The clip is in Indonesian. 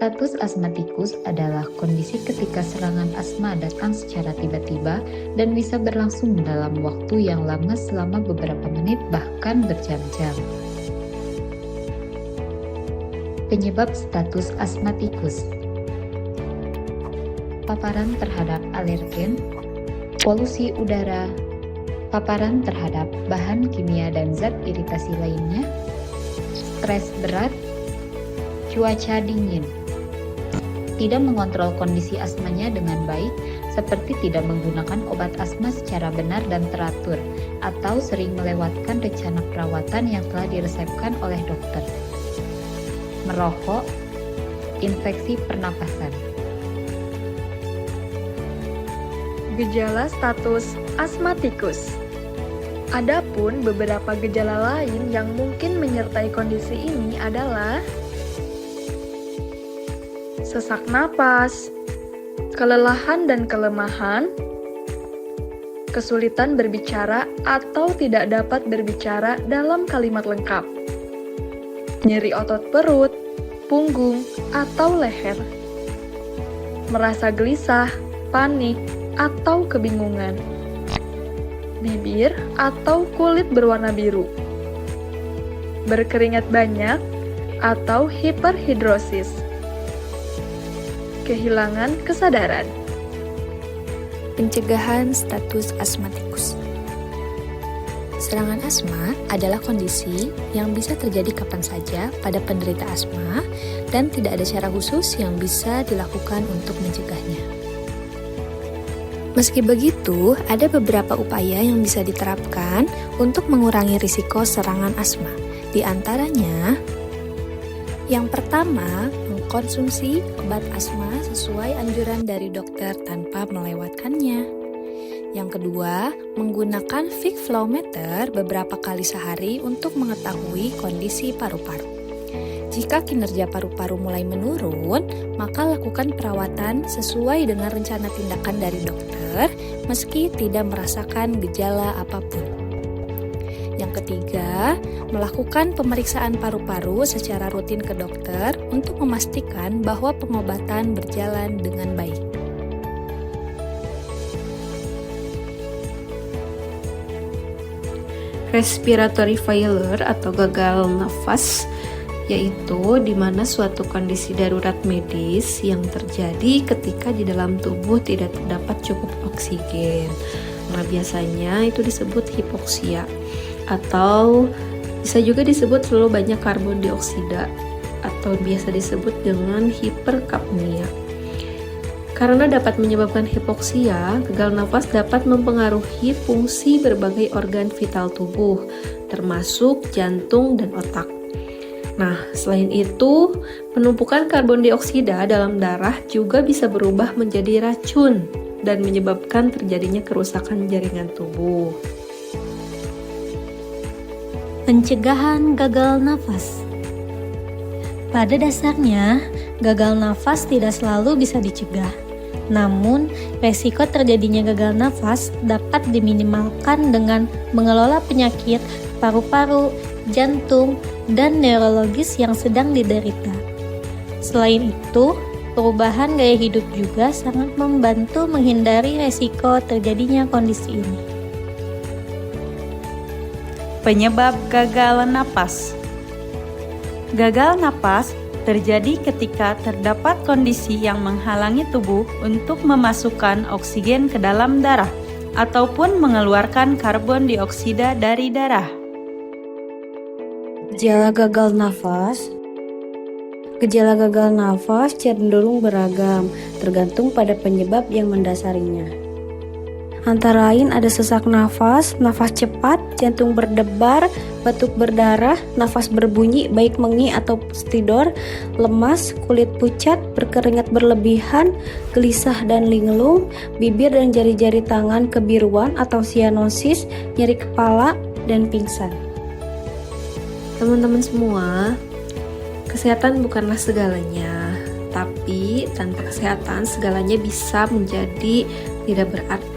Status asmatikus adalah kondisi ketika serangan asma datang secara tiba-tiba dan bisa berlangsung dalam waktu yang lama selama beberapa menit bahkan berjam-jam. Penyebab status asmatikus: paparan terhadap alergen, polusi udara, paparan terhadap bahan kimia dan zat iritasi lainnya, stres berat, cuaca dingin. Tidak mengontrol kondisi asmanya dengan baik, seperti tidak menggunakan obat asma secara benar dan teratur, atau sering melewatkan rencana perawatan yang telah diresepkan oleh dokter. Merokok, infeksi pernapasan. Gejala status asmatikus. Adapun beberapa gejala lain yang mungkin menyertai kondisi ini adalah sesak napas, kelelahan dan kelemahan, kesulitan berbicara atau tidak dapat berbicara dalam kalimat lengkap, nyeri otot perut, punggung, atau leher, merasa gelisah, panik, atau kebingungan, bibir atau kulit berwarna biru, berkeringat banyak atau hiperhidrosis, kehilangan kesadaran. Pencegahan status asmatikus. Serangan asma adalah kondisi yang bisa terjadi kapan saja pada penderita asma dan tidak ada cara khusus yang bisa dilakukan untuk mencegahnya. Meski begitu, ada beberapa upaya yang bisa diterapkan untuk mengurangi risiko serangan asma. Di antaranya, yang pertama, mengkonsumsi obat asma sesuai anjuran dari dokter tanpa melewatkannya. Yang kedua, menggunakan peak flow meter beberapa kali sehari untuk mengetahui kondisi paru-paru. Jika kinerja paru-paru mulai menurun, maka lakukan perawatan sesuai dengan rencana tindakan dari dokter meski tidak merasakan gejala apapun. Yang ketiga, melakukan pemeriksaan paru-paru secara rutin ke dokter untuk memastikan bahwa pengobatan berjalan dengan baik. Respiratory failure atau gagal nafas, yaitu di mana suatu kondisi darurat medis yang terjadi ketika di dalam tubuh tidak terdapat cukup oksigen. Nah, biasanya itu disebut hipoksia, atau bisa juga disebut terlalu banyak karbon dioksida, atau biasa disebut dengan hiperkapnia. Karena dapat menyebabkan hipoksia, gagal nafas dapat mempengaruhi fungsi berbagai organ vital tubuh, termasuk jantung dan otak. Nah, selain itu, penumpukan karbon dioksida dalam darah juga bisa berubah menjadi racun dan menyebabkan terjadinya kerusakan jaringan tubuh. Pencegahan gagal nafas. Pada dasarnya, gagal nafas tidak selalu bisa dicegah. Namun, resiko terjadinya gagal nafas dapat diminimalkan dengan mengelola penyakit paru-paru, jantung, dan neurologis yang sedang diderita. Selain itu, perubahan gaya hidup juga sangat membantu menghindari resiko terjadinya kondisi ini. Penyebab gagal napas. Gagal napas terjadi ketika terdapat kondisi yang menghalangi tubuh untuk memasukkan oksigen ke dalam darah ataupun mengeluarkan karbon dioksida dari darah. Gejala gagal nafas. Gejala gagal nafas cenderung beragam, tergantung pada penyebab yang mendasarinya. Antara lain ada sesak nafas, nafas cepat, jantung berdebar, batuk berdarah, nafas berbunyi baik mengi atau tidur, lemas, kulit pucat, berkeringat berlebihan, gelisah dan linglung, bibir dan jari-jari tangan kebiruan atau sianosis, nyeri kepala, dan pingsan. Teman-teman semua, kesehatan bukanlah segalanya, tapi tanpa kesehatan segalanya bisa menjadi tidak berarti.